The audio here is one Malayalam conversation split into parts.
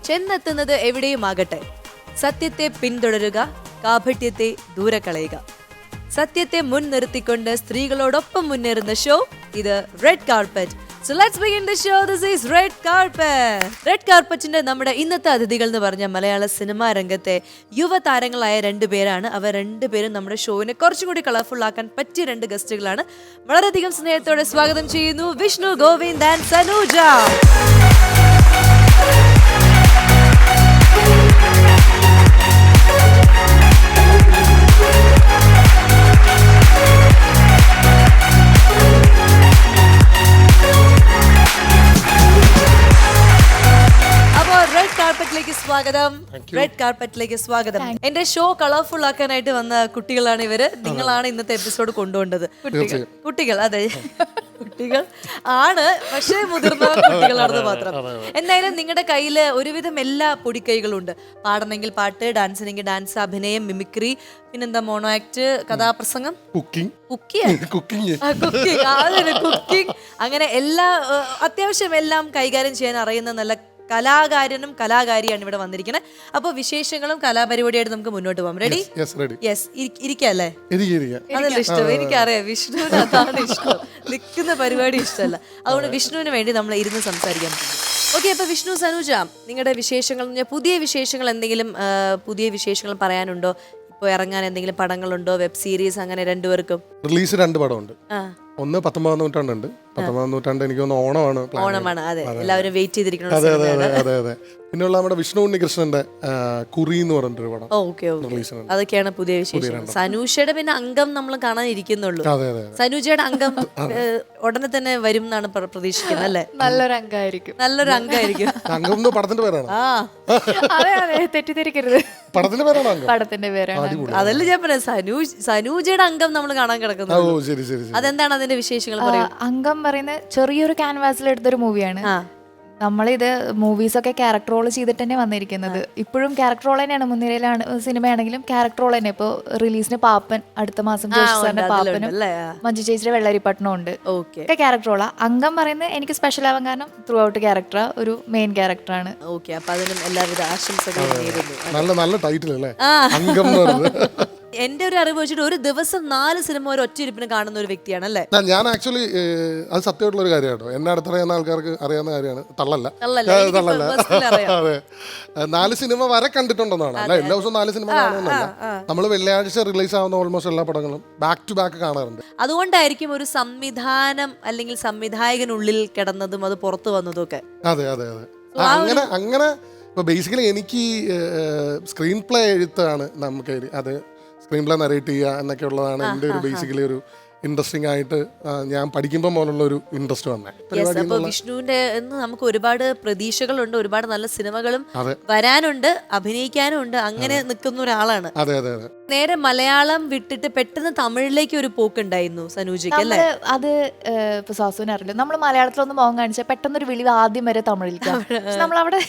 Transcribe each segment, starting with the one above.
ചെന്നെത്തുന്നത് എവിടെയുമാകട്ടെ, സത്യത്തെ പിന്തുടരുക, കാപട്യത്തെ ദൂരെ കളയുക. സത്യത്തെ മുൻനിർത്തിക്കൊണ്ട് സ്ത്രീകളോടൊപ്പം മുന്നേറുന്ന ഷോ ഇത് red carpet. So let's begin the show. This is Red Carpet. Red കാർപ്പറ്റിന്റെ നമ്മുടെ ഇന്നത്തെ അതിഥികൾ എന്ന് പറഞ്ഞ മലയാള സിനിമാ രംഗത്തെ യുവതാരങ്ങളായ രണ്ടുപേരാണ്. അവർ രണ്ടുപേരും നമ്മുടെ ഷോവിനെ കുറച്ചും കൂടി കളർഫുൾ ആക്കാൻ പറ്റിയ രണ്ട് ഗസ്റ്റുകളാണ്. വളരെയധികം സ്നേഹത്തോടെ സ്വാഗതം ചെയ്യുന്നു വിഷ്ണു ഗോവിന്ദ് ആൻഡ് സനൂജ. സ്വാഗതം, റെഡ് കാർപ്പറ്റിലേക്ക് സ്വാഗതം. എന്റെ ഷോ കളർഫുൾ ആക്കാനായിട്ട് വന്ന കുട്ടികളാണ് ഇവര്. നിങ്ങളാണ് ഇന്നത്തെ എപ്പിസോഡ് കൊണ്ടുപോകേണ്ടത്. കുട്ടികൾ, അതെ കുട്ടികൾ ആണ്, പക്ഷേ മുതിർന്ന കുട്ടികളാണെന്ന് മാത്രം. എന്തായാലും നിങ്ങളുടെ കയ്യിൽ ഒരുവിധം എല്ലാ പൊടിക്കൈകളും ഉണ്ട്. പാടണമെങ്കിൽ പാട്ട്, ഡാൻസിനെങ്കിൽ ഡാൻസ്, അഭിനയം, മിമിക്രി, പിന്നെന്താ മോണോ ആക്ട്, കഥാപ്രസംഗം, കുക്കിംഗ്, അങ്ങനെ എല്ലാ അത്യാവശ്യം എല്ലാം കൈകാര്യം ചെയ്യാൻ അറിയുന്ന നല്ല കലാകാരനും കലാകാരിയാണ് ഇവിടെ വന്നിരിക്കുന്നത്. അപ്പൊ വിശേഷങ്ങളും കലാപരിപാടിയായിട്ട് നമുക്ക് മുന്നോട്ട് പോകാം. റെഡി? യെസ്. ഇരിക്കല്ലേ? അതല്ല ഇഷ്ടം, എനിക്കറിയാം വിഷ്ണുവിന് അതാണ് ഇഷ്ടം. നിൽക്കുന്ന പരിപാടി ഇഷ്ടമല്ല. അതുകൊണ്ട് വിഷ്ണുവിന് വേണ്ടി നമ്മൾ ഇരുന്ന് സംസാരിക്കാൻ പറ്റും. ഓക്കെ, അപ്പൊ വിഷ്ണു, സനൂജ, നിങ്ങളുടെ വിശേഷങ്ങൾ, പുതിയ വിശേഷങ്ങൾ, എന്തെങ്കിലും പുതിയ വിശേഷങ്ങൾ പറയാനുണ്ടോ? ഇപ്പൊ ഇറങ്ങാൻ എന്തെങ്കിലും പടങ്ങളുണ്ടോ? വെബ് സീരീസ്, അങ്ങനെ രണ്ടുപേർക്കും റിലീസ് 2 പടമുണ്ട്. ഒന്ന് 19-ാം നൂറ്റാണ്ടുണ്ട്. 19-ാം നൂറ്റാണ്ട് എനിക്ക് തോന്നുന്നു ഓണമാണ്. അതെ, എല്ലാവരും വെയിറ്റ് ചെയ്തിരിക്കണം. അതെ. പിന്നെയുള്ള നമ്മുടെ വിഷ്ണു ഉണ്ണികൃഷ്ണന്റെ കുറി എന്ന് പറഞ്ഞിട്ടൊരു പടം. അതൊക്കെയാണ് പുതിയ വിശേഷം. സനൂഷയുടെ പിന്നെ അംഗം നമ്മൾ കാണാനിരിക്കുന്നുള്ളൂ. സനൂജയുടെ അംഗം ഉടനെ തന്നെ വരും എന്നാണ് പ്രതീക്ഷിക്കുന്നത്, അല്ലേ? നല്ലൊരു അംഗമായിരിക്കും. അംഗം പടത്തിന്റെ പേരാണ്. തെറ്റിദ്ധരിക്കരുത്, പടത്തിന്റെ പേരാണ്. പടത്തിന്റെ പേരാണ്. അതല്ല ഞാൻ പറയാം, സനൂജയുടെ അംഗം നമ്മൾ കാണാൻ കിടക്കുന്നത്. അതെന്താണ് അതിന്റെ വിശേഷങ്ങൾ? അംഗം പറയുന്ന ചെറിയൊരു ക്യാൻവാസിൽ എടുത്തൊരു മൂവിയാണ്. നമ്മളിത് മൂവീസൊക്കെ ക്യാരക്ടർ റോൾ ചെയ്തിട്ട് തന്നെ വന്നിരിക്കുന്നത്. ഇപ്പോഴും ക്യാരക്ടർ റോൾ തന്നെയാണ്. മുൻനിരയിലാണ് സിനിമയാണെങ്കിലും ക്യാരക്ടർ റോൾ തന്നെ. ഇപ്പോൾ റിലീസിന് പാപ്പൻ, അടുത്ത മാസം ജോഷി സാറിന്റെ പാപ്പനും മഞ്ജു ചേച്ചിയുടെ വെള്ളരിപ്പട്ടണം ഉണ്ട്. ഒക്കെ ക്യാരക്ടർ റോളാ. അംഗം പറയുന്നത് എനിക്ക് സ്പെഷ്യൽ ആവാൻ കാരണം ത്രൂ ഔട്ട് ക്യാരക്ടറാ, ഒരു മെയിൻ ക്യാരക്ടറാണ്. എല്ലാവിധ ആശംസകളും. നല്ല ടൈറ്റിൽ അല്ലേ? എന്റെ ഒരു അറിവ് വെച്ചിട്ട് ഒരു ദിവസം 4 സിനിമ ഒരു ഒറ്റ ഇരിപ്പിന് കാണുന്ന ഒരു വ്യക്തിയാണ്, അല്ലേ? ഞാൻ ആക്ച്വലി അത് സത്യമായിട്ടുള്ള ഒരു കാര്യമാട്ടോ. എന്നെ അടുത്തറിയാവുന്ന ആൾക്കാർക്ക് അറിയാവുന്ന കാര്യമാണ്. തള്ളല്ല. അതെ, 4 സിനിമ വരെ കണ്ടിട്ടുണ്ടെന്നാണ്. അല്ല, എല്ലാ ദിവസവും 4 സിനിമ കാണുമെന്നല്ല. നമ്മൾ വെള്ളിയാഴ്ച റിലീസ് ആവുന്ന ഓൾമോസ്റ്റ് എല്ലാ പടങ്ങളും ബാക്ക് ടു ബാക്ക് കാണാറുണ്ട്. അതുകൊണ്ടായിരിക്കും ഒരു സംവിധാനം അല്ലെങ്കിൽ സംവിധായകനുള്ളിൽ കിടന്നതും അത് പുറത്തു വന്നതും ഒക്കെ. അതെ. അങ്ങനെ ഇപ്പൊ ബേസിക്കലി എനിക്ക് സ്ക്രീൻ പ്ലേ എഴുത്താണ്. നമുക്ക് അത് സ്ക്രീൻ പ്ലേ നരേറ്റ് ചെയ്യുക എന്നൊക്കെ ഉള്ളതാണ് എൻ്റെ ഒരു ബേസിക്കലി ഒരു ഇൻട്രസ്റ്റിംഗ് ആയിട്ട് ഞാൻ പഠിക്കുമ്പോൾ പോലുള്ള ഒരു ഇൻട്രസ്റ്റ് വന്നേ. അപ്പൊ വിഷ്ണുവിന്റെ നമുക്ക് ഒരുപാട് പ്രതീക്ഷകളുണ്ട്, ഒരുപാട് നല്ല സിനിമകളും വരാനുണ്ട്, അഭിനയിക്കാനും ഉണ്ട്. അങ്ങനെ നിൽക്കുന്ന ഒരാളാണ്. അതെ. നേരെ മലയാളം വിട്ടിട്ട് പെട്ടെന്ന് തമിഴിലേക്ക് ഒരു പോക്കുണ്ടായിരുന്നു സനൂജയ്ക്ക്, അല്ലേ? അത് ഇപ്പൊ സാസുവിന് അറിയില്ല. നമ്മൾ മലയാളത്തിലൊന്നും മോഹം കാണിച്ചാൽ പെട്ടെന്നൊരു വിളി ആദ്യം വരെ തമിഴിലേക്ക് നമ്മളവിടെ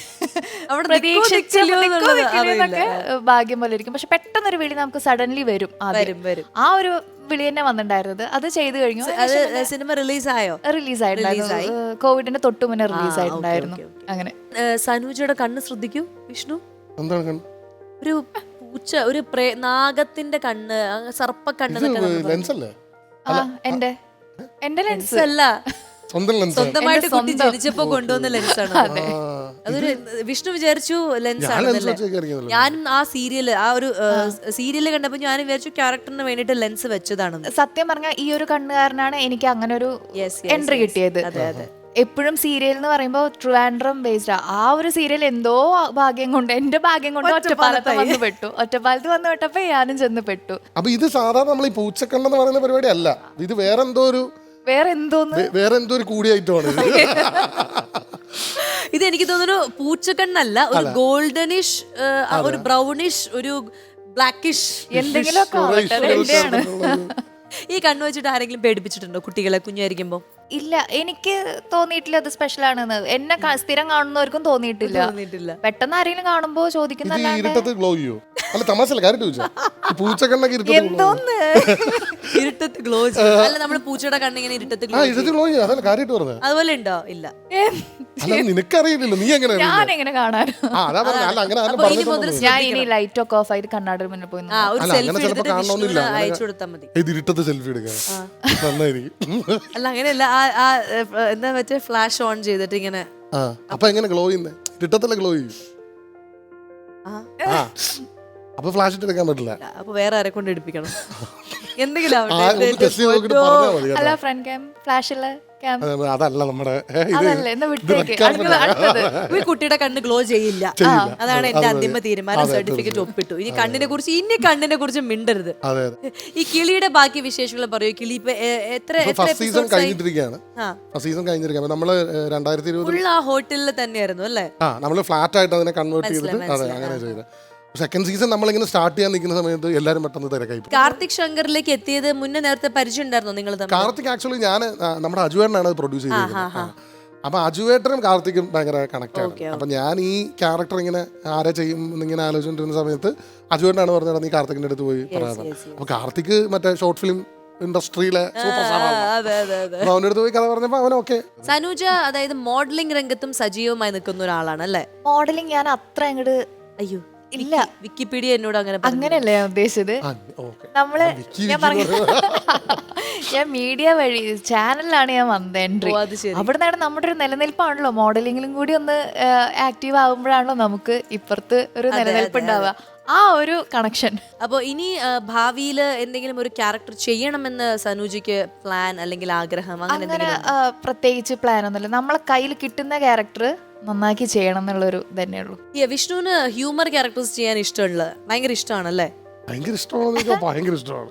ഭാഗ്യം പോലെ ഇരിക്കും. പക്ഷെ പെട്ടെന്നൊരു വിളി നമുക്ക് സഡൻലി വരും. ആ ഒരു വിളി തന്നെ വന്നിട്ടുണ്ടായിരുന്നത്. അത് ചെയ്തു കഴിഞ്ഞു. സിനിമ റിലീസായോ? റിലീസായിട്ടുണ്ടായിരുന്നു. കോവിഡിന്റെ തൊട്ട് മുന്നേ റിലീസായിട്ടുണ്ടായിരുന്നു. അങ്ങനെ സനൂജയുടെ കണ്ണ് ശ്രദ്ധിക്കൂ വിഷ്ണു. എന്താണ്? ഒരു പൂച്ച, ഒരു നാഗത്തിന്റെ കണ്ണ്, സർപ്പക്കണ്ണ്. എന്റെ ലെൻസ് അല്ല, സ്വന്തമായിട്ട് കുട്ടി ജനിച്ചപ്പോ കൊണ്ടുവന്ന ലെൻസാണ്. അതൊരു വിഷ്ണു വിചാരിച്ചു ലെൻസ് ആണെന്നല്ലേ. ഞാനും ആ ഒരു സീരിയല് കണ്ടപ്പോ ഞാൻ വിചാരിച്ചു ക്യാരക്ടറിന് വേണ്ടിട്ട് ലെൻസ് വെച്ചതാണെന്ന്. സത്യം പറഞ്ഞാൽ ഈ ഒരു കണ്ണുകാരനാണ് എനിക്ക് അങ്ങനെ ഒരു എൻട്രി കിട്ടിയത്. എപ്പോഴും സീരിയൽ എന്ന് പറയുമ്പോൾ ട്രിവാൻഡ്രം ബേസ്ഡ്. ആ ഒരു സീരിയൽ എന്തോ ഭാഗ്യം കൊണ്ട്, എന്റെ ഭാഗ്യം കൊണ്ട് ഒറ്റപ്പാലത്ത് വന്ന് പെട്ടു. ഒറ്റപ്പാലത്ത് വന്ന് പെട്ടപ്പോ ഞാനും ചെന്ന് പെട്ടു. അപ്പൊ ഇത് സാധാരണ നമ്മൾ ഈ പൂച്ചക്കണ്ണെന്ന് പറയുന്ന പരിപാടി അല്ല. ഇത് വേറെ എന്തോ ഒരു കൂടിയായിട്ടാണ്. ഇത് എനിക്ക് തോന്നുന്നു പൂച്ചക്കണ്ണല്ല, ഒരു ഗോൾഡനിഷ്, ഒരു ബ്രൗണിഷ്, ഒരു ബ്ലാക്കിഷ് എന്തെങ്കിലും. ഈ കണ്ണു വെച്ചിട്ട് ആരെങ്കിലും പേടിപ്പിച്ചിട്ടുണ്ടോ കുട്ടികളെ കുഞ്ഞായിരിക്കുമ്പോ? ഇല്ല, എനിക്ക് തോന്നിയിട്ടില്ല അത് സ്പെഷ്യൽ ആണെന്ന്. എന്നെ സ്ഥിരം കാണുന്നവർക്കും തോന്നിയിട്ടില്ല. പെട്ടെന്ന് ആരെങ്കിലും കാണുമ്പോ ചോദിക്കുന്ന അല്ല തമാശല്ല കാര്യമായിട്ട് ചോദിച്ചാ പൂച്ചക്കണ്ണൊക്കെ ഇരുട്ടത്ത് എന്തോന്ന് ഇരുട്ടത്ത് ഗ്ലോ അല്ല നമ്മള് പൂച്ചയുടെ കണ്ണിങ്ങനെ ഇരുട്ടത്ത് ആ ഇരുട്ടത്ത് ഗ്ലോ ചെയ്യും അതല്ല കാര്യമായിട്ട് പറഞ്ഞത്. അതുപോലെ ഉണ്ടോ? ഇല്ല. അല്ല നിനക്കറിയില്ലല്ലോ നീ എങ്ങനെ ഞാൻ എങ്ങനെ കാണാൻ ആ അതാ പറഞ്ഞ അല്ല അങ്ങനെ ആരും അപ്പൊ ഇനി പറഞ്ഞിട്ടൊന്നും മുതൽ ഞാൻ ഇനി ലൈറ്റ് ഒക്കെ ഓഫ് ആയിട്ട് കണ്ണാടിന് മുന്നിൽ പോയി ആ ഒരു അല്ല, സെൽഫി അങ്ങനെ ചിലപ്പോ എടുത്തിട്ട് കാണണമെന്നില്ല. വിഷ്ണുവിന് അയച്ചു കൊടുത്താൽ മതി. ഇത് ഇരുട്ടത്ത് സെൽഫി എടുക്കാൻ നന്നായിരിക്കും. അല്ല അങ്ങനെയല്ല, ആ എന്താ വെച്ചാൽ ഫ്ലാഷ് ഓൺ ചെയ്തിട്ട് ഇങ്ങനെ. ആ അപ്പൊ എങ്ങനെ ഗ്ലോ ചെയ്യുന്നേ? ഇരുട്ടത്തല്ലേ ഗ്ലോ ചെയ്യും. ആ അപ്പൊ ഫ്ലാഷ് ഇട്ട് എടുക്കാൻ പറ്റില്ല. അപ്പൊ വേറെ ആരെ കൊണ്ട് എടുപ്പിക്കണം എന്തെങ്കിലും ആ ഒന്ന് ടെസ്റ്റ് ചെയ്ത് നോക്കിട്ട് പറഞ്ഞാൽ മതി കേട്ടോ. അല്ല ഫ്രണ്ട് ക്യാം ഫ്ലാഷ് ഉള്ള ക്യാം അതല്ല നമ്മുടെ അതല്ലേ എന്നാ വിട്ടേക്ക് അടുത്തത് ഒരു കുട്ടിയുടെ കണ്ണ് ഗ്ലോ ചെയ്യില്ല. അതാണ് എന്റെ അന്തിമ തീരുമാനം. സർട്ടിഫിക്കറ്റ് ഒപ്പിട്ടു. ഇനി കണ്ണിനെ കുറിച്ച് മിണ്ടരുത്. അതെ അതെ. ഈ കിളിയുടെ ബാക്കി വിശേഷങ്ങൾ പറയൂ. കിളി ഇപ്പൊ എത്ര ഫസ്റ്റ് സീസൺ കഴിഞ്ഞിട്ടിരിക്കുകയാണ്. ഫസ്റ്റ് സീസൺ കഴിഞ്ഞിരിക്കുകയാണ്. നമ്മള് 2020 ഫുൾ ആ ഹോട്ടലിൽ തന്നെയായിരുന്നു അല്ലേ? ആ നമ്മള് ഫ്ലാറ്റ് ആയിട്ട് അതിനെ കൺവേർട്ട് ചെയ്തിട്ട് അതെ അങ്ങനെ ചെയ്തത്. സെക്കൻഡ് സീസൺ നമ്മളിങ്ങനെ സ്റ്റാർട്ട് ചെയ്യാൻ നിൽക്കുന്ന സമയത്ത് എല്ലാവരും പെട്ടെന്ന് തിരക്കായി. കാർത്തിക് ശങ്കറിലേക്ക് എത്തിയത് മുന്നേ നേരത്തെ പരിചയം ഉണ്ടായിരുന്നോ നിങ്ങൾ? കാർത്തിക് ആക്ച്വലി ഞാൻ നമ്മുടെ അജുവേട്ടനാണ് അത് പ്രൊഡ്യൂസ് ചെയ്തിരിക്കുന്നത്. അപ്പൊ അജുവേട്ടനും കാർത്തിക്കും ഭയങ്കര കണക്ട് ആണ്. അപ്പൊ ഞാൻ ഈ ക്യാരക്ടർ ഇങ്ങനെ ആരെ ചെയ്യും എന്നിങ്ങനെ ആലോചിച്ചിരുന്ന സമയത്ത് അജുവേട്ടനാണ് പറഞ്ഞത് നീ കാർത്തിക്കിന്റെ അടുത്ത് പോയി പറയാറ്. അപ്പൊ കാർത്തിക് മറ്റേ ഷോർട്ട് ഫിലിം ഇൻഡസ്ട്രിയിലെ സൂപ്പർ സ്റ്റാറാണ്. അവന്റെ അടുത്ത് പോയി കഥ പറഞ്ഞപ്പോ അവൻ ഓക്കെ. സനൂജ അതായത് മോഡലിംഗ് രംഗത്തും സജീവമായി നിൽക്കുന്ന ഒരാളാണ് അല്ലേ? മോഡലിംഗ് ഞാൻ അത്ര അങ്ങോട്ട് അയ്യോ ഇല്ല. വിക്കിപീഡിയ എന്നോട് അങ്ങനെ അങ്ങനെയല്ലേ ഞാൻ ഉദ്ദേശിച്ചത്. നമ്മള് ഞാൻ പറഞ്ഞു ഞാൻ മീഡിയ വഴി ചാനലിലാണ് ഞാൻ വന്നത് എൻട്രി. അവിടെ നിന്നാണ് നമ്മുടെ ഒരു നിലനിൽപ്പാണല്ലോ. മോഡലിംഗിലും കൂടി ഒന്ന് ആക്റ്റീവ് ആകുമ്പോഴാണല്ലോ നമുക്ക് ഇപ്പുറത്ത് ഒരു നിലനിൽപ്പ് ഉണ്ടാവുക. ആ ഒരു കണക്ഷൻ. അപ്പോൾ ഇനി ഭാവിയിൽ എന്തെങ്കിലും ഒരു ക്യാരക്ടർ ചെയ്യണമെന്ന് സനൂജിക്ക് പ്ലാൻ അല്ലെങ്കിൽ ആഗ്രഹം അങ്ങനെ പ്രത്യേകിച്ച് പ്ലാൻ ഒന്നുമില്ല. നമ്മളെ കയ്യിൽ കിട്ടുന്ന ക്യാരക്ടർ നന്നാക്കി ചെയ്യണം എന്നുള്ളൊരു തന്നെയുള്ളൂ. വിഷ്ണുവിന് ഹ്യൂമർ ക്യാരക്ടേഴ്സ് ചെയ്യാൻ ഇഷ്ടമുള്ള ഭയങ്കര ഇഷ്ടമാണല്ലേ? ഭയങ്കര ഇഷ്ടമാണെന്ന് ഭയങ്കര ഇഷ്ടമാണ്.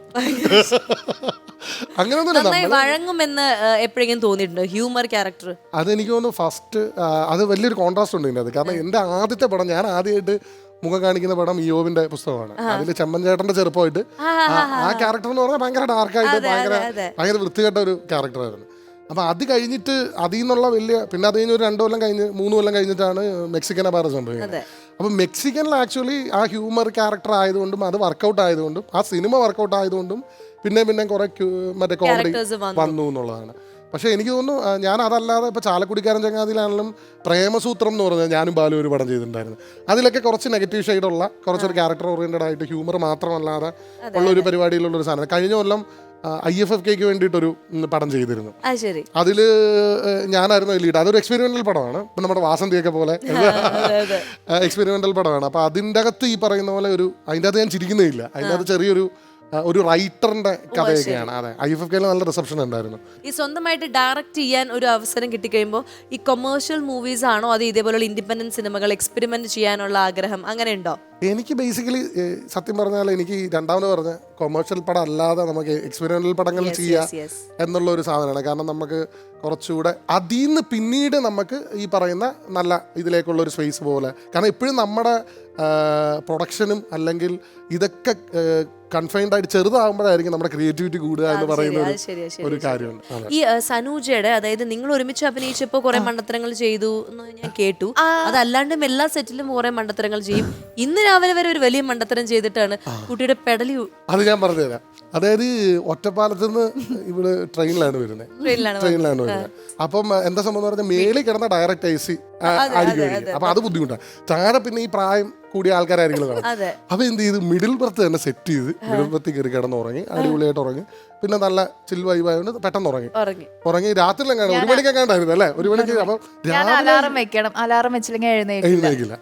നന്നായി വഴങ്ങുമെന്ന് എപ്പോഴെങ്കിലും തോന്നിയിട്ടുണ്ടോ ഹ്യൂമർ ക്യാരക്ടർ? അതെനിക്ക് തോന്നുന്നു ഫസ്റ്റ് അത് വലിയൊരു കോൺട്രാസ്റ്റ് ഉണ്ട് ഇതിനകത്ത്. കാരണം എന്റെ ആദ്യത്തെ പടം ഞാൻ ആദ്യമായിട്ട് മുഖം കാണിക്കുന്ന പടം ഇയോബിന്റെ പുസ്തകമാണ്. അതിൽ ചെമ്മൻ ചേട്ടന്റെ ചെറുപ്പമായിട്ട് ആ ക്യാരക്ടർ എന്ന് പറഞ്ഞാൽ ഭയങ്കര ഡാർക്കായിട്ട് ഭയങ്കര വൃത്തികെട്ട ഒരു ക്യാരക്ടറായിരുന്നു. അപ്പൊ അത് കഴിഞ്ഞിട്ട് അതിൽ നിന്നുള്ള വലിയ പിന്നെ അത് കഴിഞ്ഞ് ഒരു 2 കൊല്ലം കഴിഞ്ഞ് 3 കൊല്ലം കഴിഞ്ഞിട്ടാണ് മെക്സിക്കൻ അപാര സംഭവിക്കുന്നത്. അപ്പൊ മെക്സിക്കനിൽ ആക്ച്വലി ആ ഹ്യൂമർ ക്യാരക്ടർ ആയതുകൊണ്ടും അത് വർക്കൗട്ട് ആയതുകൊണ്ടും ആ സിനിമ വർക്കൗട്ട് ആയതുകൊണ്ടും പിന്നെ കുറെ മറ്റേ കോമഡി വന്നു എന്നുള്ളതാണ്. പക്ഷെ എനിക്ക് തോന്നുന്നു ഞാൻ അതല്ലാതെ ഇപ്പോൾ ചാലക്കുടിക്കാരൻ ചങ്ങാതിയിലാണെങ്കിലും പ്രേമസൂത്രം എന്ന് പറഞ്ഞാൽ ഞാനും ബാലു ഒരു പടം ചെയ്തിട്ടുണ്ടായിരുന്നു. അതിലൊക്കെ കുറച്ച് നെഗറ്റീവ് ഷെയ്ഡുള്ള കുറച്ചൊരു ക്യാരക്ടർ ഓറിയൻറ്റഡ് ആയിട്ട് ഹ്യൂമർ മാത്രമല്ലാതെ ഉള്ളൊരു പരിപാടിയിലുള്ളൊരു സാധനം. കഴിഞ്ഞ കൊല്ലം IFFKക്ക് വേണ്ടിയിട്ടൊൊരു പടം ചെയ്തിരുന്നു. അതിൽ ഞാനായിരുന്നു ലീഡ്. അതൊരു എക്സ്പെരിമെൻ്റൽ പടമാണ്. ഇപ്പം നമ്മുടെ വാസന്തിയൊക്കെ പോലെ എക്സ്പെരിമെൻ്റൽ പടമാണ്. അപ്പോൾ അതിൻ്റെ അകത്ത് ഈ പറയുന്ന പോലെ അതിൻ്റെ അകത്ത് ഞാൻ ചിരിക്കുന്നേ ഇല്ല. അതിൻ്റെ അകത്ത് ചെറിയൊരു റൈറ്ററിന്റെ കഥയൊക്കെയാണ്. അതെ IFFKയിൽ നല്ല റിസപ്ഷൻ ഉണ്ടായിരുന്നു. ഈ സ്വന്തമായിട്ട് ഡയറക്റ്റ് ചെയ്യാൻ ഒരു അവസരം കിട്ടിക്കഴിയുമ്പോൾ ഈ കൊമേഴ്ഷ്യൽ മൂവീസ് ആണോ അത് ഇതേപോലുള്ള ഇൻഡിപെൻഡന്റ് സിനിമകൾ എക്സ്പെരിമെന്റ് ചെയ്യാനുള്ള ആഗ്രഹം അങ്ങനെ ഉണ്ടോ? എനിക്ക് ബേസിക്കലി സത്യം പറഞ്ഞാൽ എനിക്ക് രണ്ടാമത് പറഞ്ഞ കൊമേഴ്ഷ്യൽ പടം അല്ലാതെ നമുക്ക് എക്സ്പെരിമെന്റൽ പടങ്ങൾ ചെയ്യാം എന്നുള്ള ഒരു സാധനമാണ്. കാരണം നമുക്ക് കുറച്ചുകൂടെ അതിൽ നിന്ന് പിന്നീട് നമുക്ക് ഈ പറയുന്ന നല്ല ഇതിലേക്കുള്ള ഒരു സ്പേസ് പോലെ. കാരണം ഇപ്പോഴും നമ്മുടെ പ്രൊഡക്ഷനും അല്ലെങ്കിൽ ഇതൊക്കെ കൺഫൈൻഡ് ആയിട്ട് ചെറുതാകുമ്പോഴായിരിക്കും നമ്മുടെ ക്രിയേറ്റിവിറ്റി കൂടുക എന്ന് പറയുന്ന ഒരു കാര്യമുണ്ട്. ഈ സനൂജയുടെ അതായത് നിങ്ങൾ ഒരുമിച്ച് അഭിനയിച്ചപ്പോൾ കുറെ മണ്ടത്തരങ്ങൾ ചെയ്തു എന്ന് ഞാൻ കേട്ടു. അതല്ലാണ്ടും എല്ലാ സെറ്റിലും കുറെ മണ്ടത്തരങ്ങൾ ചെയ്യും. ഇന്ന് രാവിലെ വരെ ഒരു വലിയ മണ്ടത്തരം ചെയ്തിട്ടാണ് കുട്ടിയുടെ പെടലി. അത് ഞാൻ പറഞ്ഞുതരാം. അതായത് ഒറ്റപ്പാലത്ത് നിന്ന് ഇവിടെ ട്രെയിനിലാണ് വരുന്നത്. അപ്പം എന്താ സംഭവം പറഞ്ഞാൽ മേളിൽ കിടന്ന ഡയറക്റ്റ് AC ആയിരിക്കും. അപ്പൊ അത് ബുദ്ധിമുട്ടാണ്. താഴെ പിന്നെ ഈ പ്രായം കൂടിയ ആൾക്കാരായിരിക്കും കാണാം. അപ്പൊ എന്ത് ചെയ്ത് മിഡിൽ ബർത്ത് തന്നെ സെറ്റ് ചെയ്ത് മിഡിൽ ബർത്തിൽ കയറി കിടന്നുറങ്ങി അടിപൊളിയായിട്ട് ഉറങ്ങി. പിന്നെ നല്ല ചിൽ വൈബായതുകൊണ്ട് പെട്ടെന്ന് ഉറങ്ങി. രാത്രിയിലും കാണും 1 മണിക്കൊക്കെ ഉണ്ടായിരുന്നു അല്ലേ? 1 മണിക്ക്. അപ്പൊ എഴുന്നേക്കില്ല.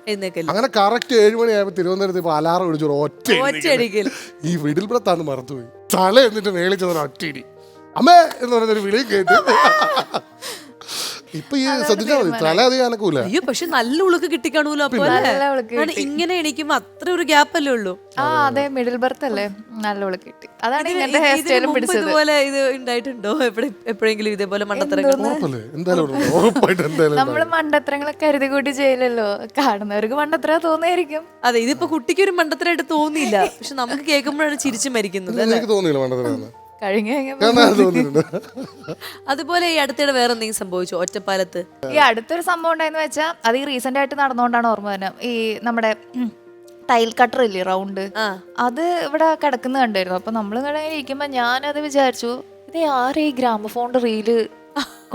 അങ്ങനെ കറക്റ്റ് 7 മണിയായപ്പോ തിരുവനന്തപുരത്ത് ഇപ്പൊ അലാറം വിളിച്ചു ഒറ്റ ഈ മിഡിൽ ബർത്താണ് മറന്നുപോയി. തല എന്നിട്ട് മേളിൽ ചെന്ന ഒറ്റയിടി അമ്മേ എന്ന് പറഞ്ഞൊരു വിളിയും കേട്ട് ഇപ്പൊ ഈ ശ്രദ്ധിച്ചാൽ മതി തല അധികം അനക്കൂല. അയ്യോ പക്ഷെ നല്ല ഉളുക്ക് കിട്ടിക്കാണൂലോ. അപ്പൊ ഇങ്ങനെ എണിക്കുമ്പോ അത്ര ഒരു ഗ്യാപ്പ് അല്ലേ ഉള്ളൂ. അതെ മിഡിൽ ബർത്ത് അല്ലേ നല്ല ഉളുക്ക് കിട്ടി. അതാണ് ഇതുപോലെ ഇത് ഉണ്ടായിട്ടുണ്ടോ എപ്പോഴെങ്കിലും ഇതേപോലെ മണ്ടത്തരങ്ങൾ? നമ്മള് മണ്ടത്തരങ്ങളൊക്കെ കരുതി കൂട്ടി ചെയ്യില്ലല്ലോ. കാണുന്നവർക്ക് മണ്ടത്തര തോന്നിയായിരിക്കും. അതെ ഇതിപ്പോ കുട്ടിക്ക് ഒരു മണ്ടത്തരായിട്ട് തോന്നിയില്ല. പക്ഷെ നമുക്ക് കേൾക്കുമ്പോഴാണ് ചിരിച്ചു മരിക്കുന്നത്. എനിക്ക് തോന്നിയില്ല മണ്ടത്തര. അതുപോലെ ഈ അടുത്തിടെ വേറെ എന്തെങ്കിലും സംഭവിച്ചോ ഒറ്റപ്പാലത്ത്? ഈ അടുത്തൊരു സംഭവം ഉണ്ടായെന്ന് വെച്ചാൽ അത് ഈ റീസെന്റ് ആയിട്ട് നടന്നുകൊണ്ടാണ് ഓർമ്മ തന്നെ. ഈ നമ്മുടെ ടൈൽ കട്ടർ ഇല്ലേ റൗണ്ട്, അത് ഇവിടെ കിടക്കുന്ന കണ്ടായിരുന്നു. അപ്പൊ നമ്മളിങ്ങനെ ഇരിക്കുമ്പോ ഞാനത് വിചാരിച്ചു, ഇത് ആരെ ഈ ഗ്രാമഫോണിന്റെ റീല്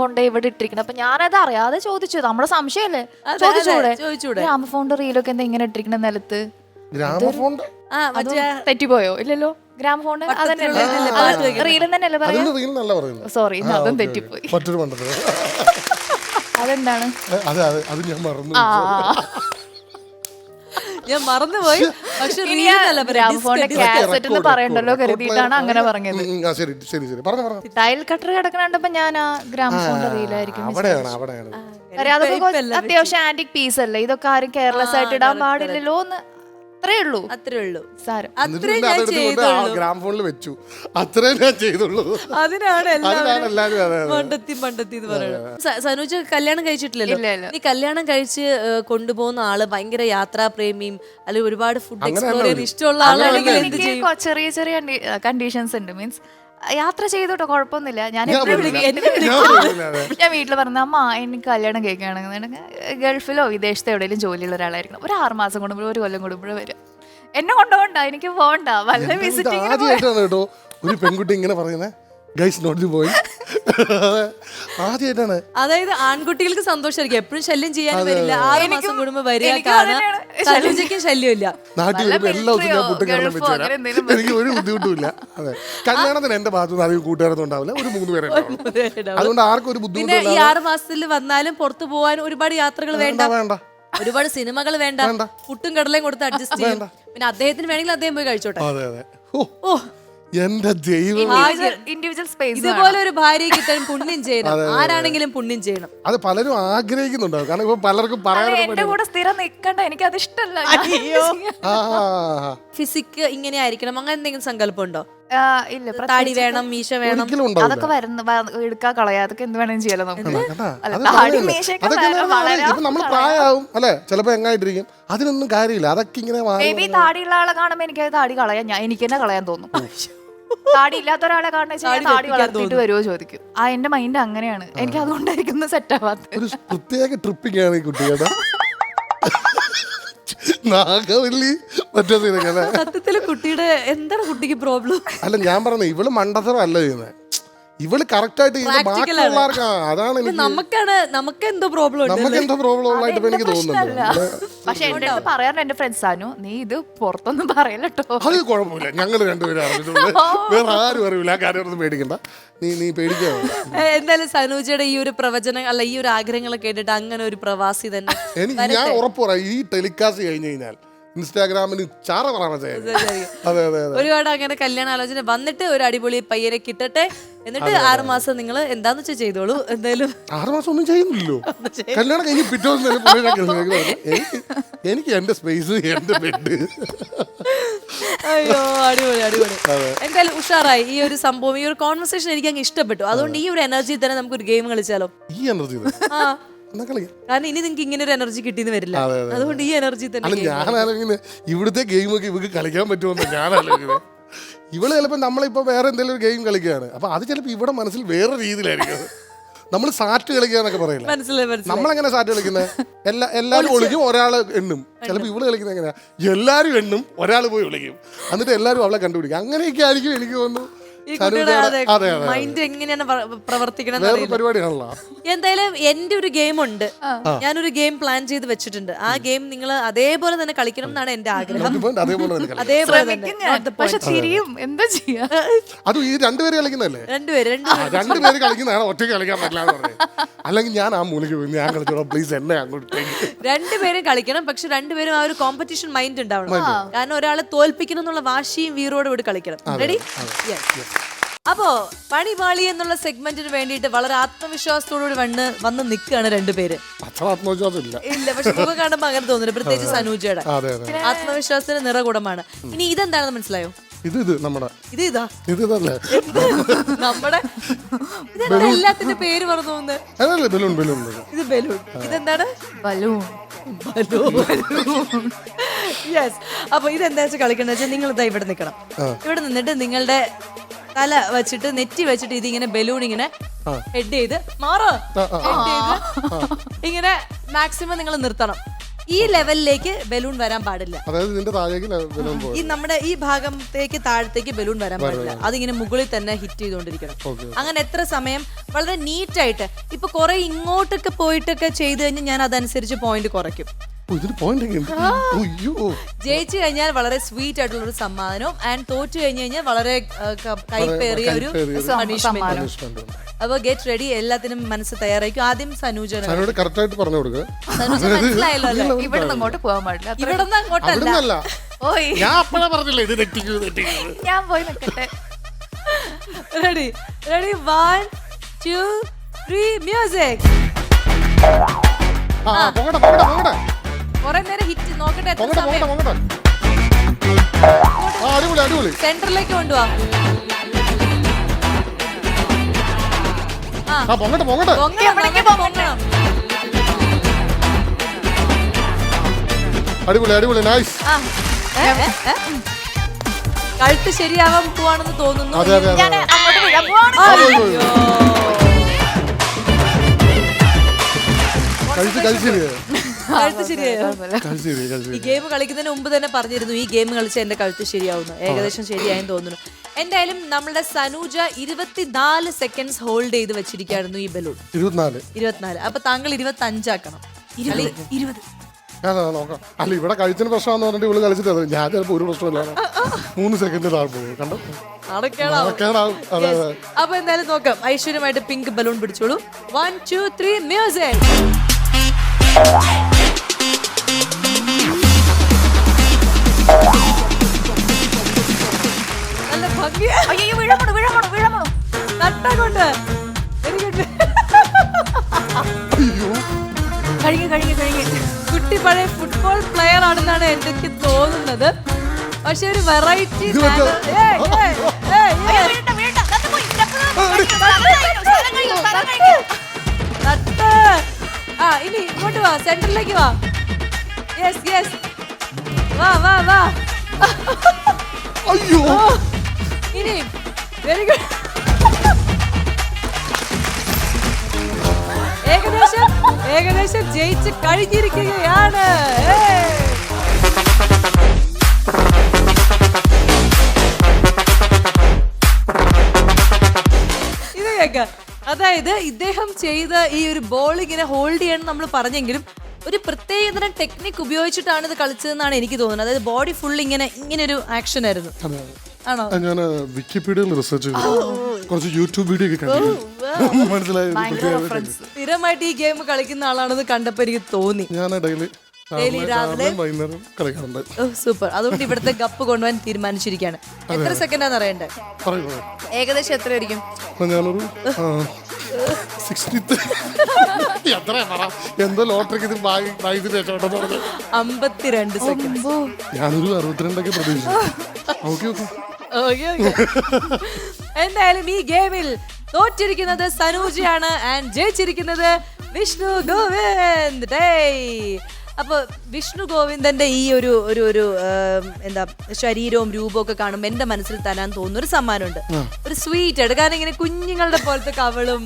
കൊണ്ട് ഇവിടെ ഇട്ടിരിക്കണം. അപ്പൊ ഞാനത് അറിയാതെ ചോദിച്ചു, നമ്മുടെ സംശയമല്ലേ, ചോദിച്ചൂടെ ഗ്രാമഫോണിന്റെ റീലൊക്കെ എന്താ ഇങ്ങനെ ഇട്ടിരിക്കണ നിലത്ത്? ഗ്രാമഫോൺ തെറ്റിപ്പോയോ? ഇല്ലല്ലോ, ഗ്രാമഫോൺ റീലും തന്നെയല്ലേ പറയാ. സോറി, അതും തെറ്റിപ്പോയി. അതെന്താണ്? ഞാൻ മറന്നുപോയി. പക്ഷെ ഗ്രാമഫോണിന്റെ കാസറ്റ് എന്ന് പറയണ്ടല്ലോ കരുതിയിട്ടാണ് അങ്ങനെ പറഞ്ഞത്. ടൈൽ കട്ടർ കിടക്കണ കണ്ടപ്പോ ഞാൻ ആ ഗ്രാമഫോണിന്റെ റീലായിരിക്കും. അത്യാവശ്യം ആന്റിക് പീസ് അല്ലേ, ഇതൊക്കെ ആരും കെയർലെസ് ആയിട്ട് ഇടാൻ പാടില്ലല്ലോ എന്ന്. അത്രേ ഉള്ളൂ സാരം. ഗ്രാമഫോണിൽ വെച്ചു, അത്രേ ഞാൻ ചെയ്തുള്ളൂ. അതിനാണ് മണ്ടത്തി എന്ന് പറയുന്നത്. സനൂജ കല്യാണം കഴിച്ചിട്ടില്ലല്ലോ. നീ കല്യാണം കഴിച്ച് കൊണ്ടുപോകുന്ന ആള് ഭയങ്കര യാത്രാപ്രേമിയും അല്ലെങ്കിൽ ഒരുപാട് ഫുഡ് എക്സ്പ്ലോർ ചെയ്യാൻ ഇഷ്ടമുള്ള ആളാണെങ്കിൽ എന്ത് ചെയ്യും? ചെറിയ ചെറിയ കണ്ടീഷൻസ് ഉണ്ട്. മീൻസ് യാത്ര ചെയ്തോട്ടോ, കുഴപ്പമൊന്നുമില്ല. ഞാൻ വീട്ടിൽ പറഞ്ഞ അമ്മ എനിക്ക് കല്യാണം കഴിക്കുകയാണെങ്കിൽ ഗൾഫിലോ വിദേശത്തോ എവിടെയെങ്കിലും ജോലിയുള്ള ഒരാളായിരിക്കണം. ഒരു 6 മാസം കൂടുമ്പോഴോ 1 കൊല്ലം കൂടുമ്പോഴോ വരും. എന്നെ കൊണ്ടുപോകണ്ട, എനിക്ക് പോകണ്ട, വല്ല വിസിറ്റിംഗ്. ഒരു പെൺകുട്ടി ഇങ്ങനെ പറയുന്നേ, ഗൈസ് നോട്ട് ദി പോയിന്റ്. ആദ്യമായിട്ടാണ്. അതായത് ആൺകുട്ടികൾക്ക് സന്തോഷമായിരിക്കും, എപ്പോഴും ശല്യം ചെയ്യാൻ വരില്ല, 6 മാസം കൂടുമ്പോ വരിക. സനൂജയ്ക്കും ശല്യമില്ല, നാട്ടിൽ വരുമ്പോ എല്ലാ ദിവസവും ഞാൻ പുട്ടുകടം വെച്ച് തരാം, എനിക്ക് ഒരു ബുദ്ധിമുട്ടുമില്ല. അതെ, കല്യാണത്തിന് എന്റെ ഭാഗത്തുനിന്ന് അധികം കൂട്ടുകാരൊന്നും ഉണ്ടാവില്ല, ഒരു 3 പേരെ. അതുകൊണ്ട് ആർക്കും ഒരു ബുദ്ധിമുട്ട്. പിന്നെ ഈ 6 മാസത്തിൽ വന്നാലും പുറത്തു പോകാൻ ഒരുപാട് യാത്രകൾ വേണ്ട, ഒരുപാട് സിനിമകൾ വേണ്ട, പുട്ടും കടലയും കൊടുത്ത് അഡ്ജസ്റ്റ് ചെയ്യും. പിന്നെ അദ്ദേഹത്തിന് വേണമെങ്കിൽ അദ്ദേഹം പോയി കഴിച്ചോട്ടെ. എന്റെ ദൈവം, ഇൻഡിവിജ്വൽ സ്പേസ്. ഇതുപോലെ ഒരു ഭാര്യ കിട്ടാൻ പുണ്യം ചെയ്യണം, ആരാണെങ്കിലും പുണ്യം ചെയ്യണം. അത് പലരും ആഗ്രഹിക്കുന്നുണ്ടാവും. കാരണം ഇപ്പൊ പലർക്കും പറയാൻ എന്റെ കൂടെ സ്ഥിരം നിക്കണ്ട, എനിക്ക് അത് ഇഷ്ടമല്ല. ഫിസിക് ഇങ്ങനെ ആയിരിക്കണം, അങ്ങനെ എന്തെങ്കിലും സങ്കല്പം ഉണ്ടോ? ഇല്ല, താടി വേണം, മീശ വേണം, അതൊക്കെ എടുക്കാ കളയാ, അതൊക്കെ എന്ത് വേണമെങ്കിലും ചെയ്യാലോ നമുക്ക്. നമ്മൾ പ്രായമാവും അല്ലെ, ചിലപ്പോ എങ്ങായിട്ടിരിക്കും, അതിനൊന്നും കാര്യമില്ല. അതൊക്കെ ഇങ്ങനെ മേ ബി താടിയുള്ള ആളെ കാണുമ്പോ എനിക്ക് താടി കളയാൻ, എനിക്ക് തന്നെ കളയാൻ തോന്നും. താടി ഇല്ലാത്ത ഒരാളെ കാണുന്ന താടി വളർത്തിയിട്ട് വരുമോ ചോദിക്കും. എന്റെ മൈൻഡ് അങ്ങനെയാണ്, എനിക്ക് അതുകൊണ്ടായിരിക്കും സെറ്റ് ആവാത്ത. ഒരു പ്രത്യേക ട്രിപ്പിംഗ് ആണ് ഈ കുട്ടികളുടെ. നാഗവല്ലി മറ്റേ സത്യത്തില് കുട്ടിയുടെ എന്താണ് കുട്ടിക്ക് പ്രോബ്ലം? അല്ല, ഞാൻ പറഞ്ഞത് ഇവള് മണ്ടത്തരം അല്ല ചെയ്യുന്നത്, ഇവള് കറക്റ്റ് ആയിട്ട് ബാക്കിയുള്ളവർക്ക്. അതാണ് നമുക്ക് എന്തോ പ്രോബ്ലം ഉള്ളതായിട്ട് എനിക്ക് തോന്നുന്നത്. പക്ഷെ എന്റെ അടുത്ത് പറയാറുണ്ട് എന്റെ ഫ്രണ്ട്സ്, സാനു നീ ഇത് പുറത്തൊന്നും പറയല്ലോ. അത് കുഴപ്പമില്ല, ഞങ്ങൾ രണ്ടുപേരും അറിഞ്ഞിട്ടുള്ളൂ, വേറെ ആരും അറിയില്ല. ആ കാര്യമൊന്നും പേടിക്കണ്ട, നീ പേടിക്കാ. എന്തായാലും സനൂജയുടെ ഈ ഒരു പ്രവചനം അല്ല, ഈ ഒരു ആഗ്രഹങ്ങൾ കേട്ടിട്ട് അങ്ങനെ ഒരു പ്രവാസി തന്നെ ഞാൻ ഉറപ്പ് പറയാം, ഈ ടെലികാസ്റ്റ് കഴിഞ്ഞു കഴിഞ്ഞാൽ ഇൻസ്റ്റാഗ്രാമിന് ചാറ പറയാൻ. ഒരുപാട് അങ്ങനെ കല്യാണ ആലോചന വന്നിട്ട് ഒരു അടിപൊളി പയ്യനെ കിട്ടട്ടെ. എന്നിട്ട് 6 മാസം നിങ്ങൾ എന്താന്ന് വെച്ചാൽ ചെയ്തോളൂ. എന്തായാലും 6 മാസം ഒന്നും ചെയ്യുന്നില്ലല്ലോ. കല്യാണം കഴിഞ്ഞ് പിറ്റേ എനിക്ക് എന്റെ സ്പേസ്, എന്റെ ബെഡ്. അയ്യോ, അടിപൊളി അടിപൊളി. എന്തായാലും ഉഷാറായി ഈ ഒരു സംഭവം, ഈ ഒരു കോൺവെർസേഷൻ എനിക്ക് അങ്ങ് ഇഷ്ടപ്പെട്ടു. അതുകൊണ്ട് ഈ ഒരു എനർജി തന്നെ നമുക്കൊരു ഗെയിം കളിച്ചാലോ? ഈ എനർജി കാരണം ഇനി നിങ്ങൾക്ക് ഇങ്ങനെ ഒരു എനർജി കിട്ടിയെന്ന് വരില്ല, അതുകൊണ്ട് ഈ എനർജി തന്നെ. ഞാനാലോചിക്കുന്നത് ഇവിടുത്തെ ഗെയിമൊക്കെ ഇവർക്ക് കളിക്കാൻ പറ്റുമെന്ന് ഞാൻ ആലോചിക്കുന്നത്. ഇവള് ചിലപ്പോൾ നമ്മളിപ്പോൾ വേറെ എന്തെങ്കിലും ഒരു ഗെയിം കളിക്കുകയാണ്, അപ്പൊ അത് ചിലപ്പോൾ ഇവിടെ മനസ്സിൽ വേറെ രീതിയിലായിരിക്കും. നമ്മൾ സാറ്റ് കളിക്കാന്നൊക്കെ പറയില്ല, നമ്മളെങ്ങനെ സാറ്റ് കളിക്കുന്നത്? എല്ലാവരും ഒളിക്കും, ഒരാൾ എണ്ണും. ചിലപ്പോൾ ഇവള് കളിക്കുന്നത് എങ്ങനെയാ, എല്ലാവരും എണ്ണും, ഒരാൾ പോയി വിളിക്കും, എന്നിട്ട് എല്ലാവരും അവളെ കണ്ടുപിടിക്കും. അങ്ങനെയൊക്കെ ആയിരിക്കും എനിക്ക് തോന്നുന്നു. മൈൻഡ് എങ്ങനെയാണ് പ്രവർത്തിക്കണം. പരിപാടിയാണല്ലോ. എന്തായാലും എന്റെ ഒരു ഗെയിം ഉണ്ട്, ഞാനൊരു ഗെയിം പ്ലാൻ ചെയ്ത് വെച്ചിട്ടുണ്ട്. ആ ഗെയിം നിങ്ങൾ അതേപോലെ തന്നെ കളിക്കണം എന്നാണ് എന്റെ ആഗ്രഹം. അതേപോലെ തന്നെ. പക്ഷെ തിരിയും എന്താ ചെയ്യാ? അത് ഈ രണ്ടുപേര് കളിക്കുന്നല്ലേ? രണ്ടുപേര് കളിക്കുന്നതാണ്, ഒറ്റയ്ക്ക് കളിക്കാൻ പറ്റില്ല. അല്ലെങ്കിൽ ഞാൻ ആ മൂലയ്ക്ക് പോയി ഞാൻ കളിച്ചോളാം, പ്ലീസ് എന്നെ അങ്ങോട്ട്. രണ്ടുപേരും കളിക്കണം, പക്ഷെ രണ്ടുപേരും ആ ഒരു കോമ്പറ്റീഷൻ മൈൻഡ് ഉണ്ടാവണം. കാരണം ഒരാളെ തോൽപ്പിക്കണം എന്നുള്ള വാശിയും വീറോട് കൂടി കളിക്കണം. റെഡി? അപ്പോ പണിപാളി എന്നുള്ള സെഗ്മെന്റിന് വേണ്ടിയിട്ട് വളരെ ആത്മവിശ്വാസത്തോടുകൂടി വന്ന് നിൽക്കുകയാണ് രണ്ടുപേര്. ഇല്ല, പക്ഷെ മുഖം കാണുമ്പോ അങ്ങനെ തോന്നുന്നു, പ്രത്യേകിച്ച് സനൂജയുടെ ആത്മവിശ്വാസത്തിന് നിറകുടമാണ്. ഇനി ഇതെന്താണെന്ന് മനസ്സിലായോ? നമ്മുടെ എല്ലാത്തിന്റെ പേര് പറഞ്ഞു തോന്നുന്നത്. ഇത് ബലൂൺ. ഇതെന്താണ്? ബലൂൺ. യെസ്. അപ്പൊ ഇതെന്താ വെച്ചാൽ കളിക്കണെന്ന് വെച്ചാൽ നിങ്ങൾ ഇതാ ഇവിടെ നിൽക്കണം. ഇവിടെ നിന്നിട്ട് നിങ്ങളുടെ തല വെച്ചിട്ട് നെറ്റി വെച്ചിട്ട് ഇതിങ്ങനെ ബലൂൺ ഇങ്ങനെ ഹെഡ് ചെയ്ത് ഇങ്ങനെ മാക്സിമം നിങ്ങൾ നിർത്തണം. ഈ ലെവലിലേക്ക് ബലൂൺ വരാൻ പാടില്ല. അതായത് ഇതിന്റെ താഴേക്ക് ബലൂൺ പോകും. ഈ നമ്മുടെ ഈ ഭാഗത്തേക്ക് താഴത്തേക്ക് ബലൂൺ വരാൻ പാടില്ല. അതിങ്ങനെ മുകളിൽ തന്നെ ഹിറ്റ് ചെയ്തുകൊണ്ടിരിക്കണം. അങ്ങനെ എത്ര സമയം വളരെ നീറ്റായിട്ട്. ഇപ്പൊ കുറെ ഇങ്ങോട്ടൊക്കെ പോയിട്ടൊക്കെ ചെയ്ത് കഴിഞ്ഞാൽ ഞാൻ അതനുസരിച്ച് പോയിന്റ് കുറയ്ക്കും. ജയിച്ചു കഴിഞ്ഞാൽ വളരെ സ്വീറ്റ് ആയിട്ടുള്ള ഒരു സമ്മാനവും ആൻഡ് തോറ്റു കഴിഞ്ഞു കഴിഞ്ഞാൽ വളരെ കൈപ്പേറിയ ഒരു പണിഷ്മെന്റ്. അപ്പൊ ഗെറ്റ് റെഡി, എല്ലാത്തിനും മനസ്സ് തയ്യാറായിരിക്കും. ആദ്യം സനൂജനോട് കറക്റ്റ് ആയിട്ട് പറഞ്ഞു കൊടുക്കുക. സനൂജ മനസ്സിലായല്ലോ അല്ലേ? ഇവിടെ നിന്ന് അങ്ങോട്ട് പോകാൻ പാടില്ല. ഇവിടെ നിന്ന് അങ്ങോട്ടല്ല. ഓയ് ഞാൻ പോയി നിൽക്കട്ടെ. Ready ready 1 2 3 music. കൊറേ നേരം ഹിറ്റ് നോക്കട്ടെ എത്ര സമയം. സെന്ററിലേക്ക് കൊണ്ടുപോവാ. കഴുത്ത് ശരിയാവാൻ പോവാണെന്ന് തോന്നുന്നു. ഞാൻ അങ്ങോട്ട് വീഴാൻ പോവാണ്. കഴുത്ത് ശരിയായോ? ഈ ഗെയിം കളിക്കുന്നതിന് മുമ്പ് തന്നെ പറഞ്ഞിരുന്നു ഈ ഗെയിം കളിച്ച് എന്റെ കഴുത്ത് ശരിയാവുന്നു. ഏകദേശം ശരിയായെന്ന് തോന്നുന്നു. എന്തായാലും നമ്മളുടെ സനൂജ 24 സെക്കൻഡ്സ് ഹോൾഡ് ചെയ്ത് വെച്ചിരിക്കുകയായിരുന്നു ഈ ബലൂൺ. 24. അപ്പൊ താങ്കൾ 25 ആക്കണം. 20. അല്ല ഇവിടെ കഴിച്ചതിന് പ്രശ്നമാന്ന് പറഞ്ഞിട്ട് ഇവള് കളിച്ചിട്ട് ഞാൻ ചിലപ്പോ ഒരു പ്രശ്നമില്ല. 3 സെക്കൻഡ് താഴെ പോകും. കണ്ടോ? അപ്പൊ എന്തായാലും നോക്കാം. ഐശ്വര്യമായിട്ട് പിങ്ക് ബലൂൺ പിടിച്ചോളൂ. 1 2 3 മ്യൂസിക്. നല്ല ഭംഗി. അയ്യോ വീഴാമോ. നട്ടകൊണ്ട് കഴിഞ്ഞു. കുട്ടി പഴയ ഫുട്ബോൾ പ്ലെയർ ആണെന്നാണ് എനിക്ക് തോന്നുന്നത്. പക്ഷെ ഒരു വെറൈറ്റി ഇനി ഇങ്ങോട്ട് വാ, സെന്ററിലേക്ക് വാ. യെസ് വാ. അയ്യോ ഇനി വെരി ഗുഡ്. ഏകദേശം ജയിച്ച് കഴിഞ്ഞിരിക്കുകയാണ്. ഇത് കേൾക്കാം. അതായത് ഇദ്ദേഹം ചെയ്ത ഈ ഒരു ബോൾ ഇങ്ങനെ ഹോൾഡ് ചെയ്യണം നമ്മൾ പറഞ്ഞെങ്കിലും ഒരു പ്രത്യേകതരം ടെക്നിക് ഉപയോഗിച്ചിട്ടാണ് ഇത് കളിച്ചതെന്നാണ് എനിക്ക് തോന്നുന്നത്. അതായത് ബോഡി ഫുൾ ഇങ്ങനെ ഒരു ആക്ഷൻ ആയിരുന്നു. ആണോ? ഞാൻ വിക്കിപീഡിയയിൽ റിസർച്ച് ചെയ്തു, കുറച്ച് യൂട്യൂബ് വീഡിയോ ഒക്കെ കണ്ടു, മനസ്സിലായി. സ്ഥിരമായിട്ട് ഈ ഗെയിം കളിക്കുന്ന ആളാണെന്ന് കണ്ടപ്പോ എനിക്ക് തോന്നി. ഞാൻ ഡെയിലി വൈകുന്നേരം കളിക്കാറുണ്ട്. സൂപ്പർ. അതുകൊണ്ട് ഇവിടുത്തെ കപ്പ് കൊണ്ടുപോകാൻ തീരുമാനിച്ചിരിക്കുകയാണ്. എത്ര സെക്കൻഡാന്ന് അറിയണ്ടേ? ഏകദേശം എത്ര ആയിരിക്കും? ഞാനൊരു 60 എന്തോ ലോട്ടറിക്ക് 52 സെക്കൻഡ്. ഞാനൊരു 62 പ്രതീക്ഷിച്ചു. എന്തായാലും ഈ ഗെയിമിൽ തോറ്റിരിക്കുന്നത് സനൂജയാണ് ആൻഡ് ജയിച്ചിരിക്കുന്നത് വിഷ്ണു ഗോവിന്ദ്. അപ്പൊ വിഷ്ണു ഗോവിന്ദന്റെ ഈ ഒരു എന്താ ശരീരവും രൂപവും ഒക്കെ കാണുമ്പോൾ എന്റെ മനസ്സിൽ തരാൻ തോന്നുന്ന ഒരു സമ്മാനമുണ്ട്. ഒരു സ്വീറ്റ് ആയിട്ട്. കാരണം ഇങ്ങനെ കുഞ്ഞുങ്ങളുടെ പോലത്തെ കവളും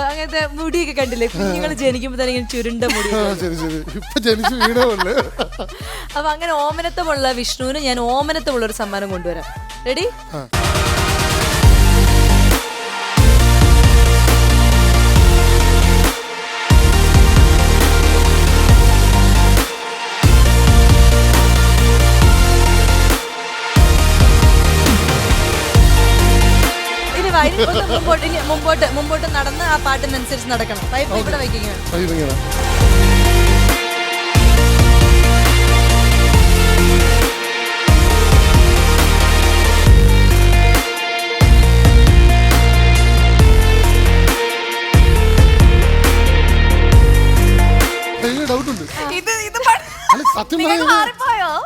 അങ്ങനത്തെ മുടിയൊക്കെ കണ്ടില്ലേ? കുഞ്ഞുങ്ങൾ ജനിക്കുമ്പോ തന്നെ ഇങ്ങനെ ചുരുണ്ട മുടി. അപ്പൊ അങ്ങനെ ഓമനത്വമുള്ള വിഷ്ണുവിന് ഞാൻ ഓമനത്വമുള്ള ഒരു സമ്മാനം കൊണ്ടുവരാം. റെഡി? മുമ്പോട്ട് നടന്ന് ആ പാട്ടിനനുസരിച്ച് നടക്കണം. പൈപ്പ് ഇവിടെ വയ്ക്കുകയാണ്.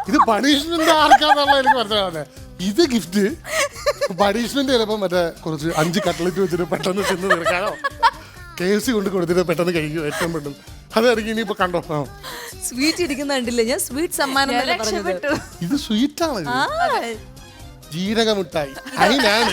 ഇത് പണിഷ്മെന്റ് ആർക്കാന്നുള്ള എനിക്ക് മനസ്സിലാവുന്നത്. ഇത് ഗിഫ്റ്റ് പണിഷ്മെന്റ് ചിലപ്പോ മറ്റേ കുറച്ച് 5 കട്ട്ലറ്റ് വെച്ചിട്ട് പെട്ടെന്ന് തിന്ന് തീർക്കാനോ KFC കൊണ്ട് കൊടുത്തിട്ട് പെട്ടെന്ന് കഴിക്കും ഏറ്റവും പെട്ടെന്ന്. അതായിരിക്കും ഇനിയിപ്പോ കണ്ടോ. സ്വീറ്റ് ഇരിക്കുന്ന കണ്ടില്ലേ? ഞാൻ സ്വീറ്റ് സമ്മാനം ഇത് സ്വീറ്റ് ആണ്, ജീരക മിഠായി. അതിനാണ്